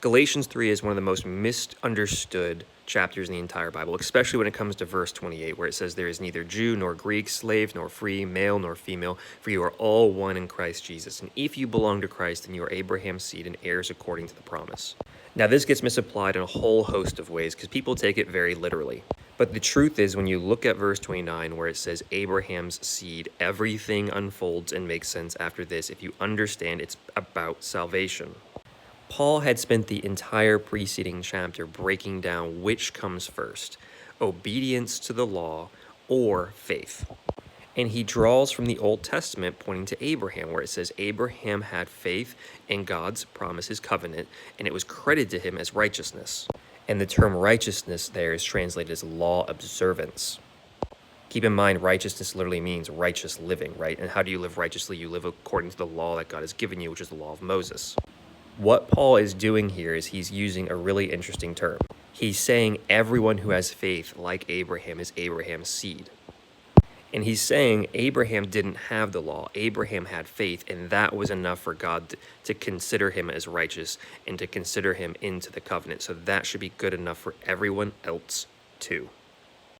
Galatians 3 is one of the most misunderstood chapters in the entire Bible, especially when it comes to verse 28, where it says, "There is neither Jew nor Greek, slave nor free, male nor female, for you are all one in Christ Jesus. And if you belong to Christ, then you are Abraham's seed and heirs according to the promise." Now, this gets misapplied in a whole host of ways because people take it very literally. But the truth is, when you look at verse 29, where it says Abraham's seed, everything unfolds and makes sense after this if you understand it's about salvation. Paul had spent the entire preceding chapter breaking down which comes first, obedience to the law or faith. And he draws from the Old Testament pointing to Abraham, where it says Abraham had faith in God's promise, his covenant, and it was credited to him as righteousness. And the term righteousness there is translated as law observance. Keep in mind, righteousness literally means righteous living, right? And how do you live righteously? You live according to the law that God has given you, which is the law of Moses. What Paul is doing here is he's using a really interesting term. He's saying everyone who has faith, like Abraham, is Abraham's seed. And he's saying Abraham didn't have the law. Abraham had faith, and that was enough for God to consider him as righteous and to consider him into the covenant. So that should be good enough for everyone else too.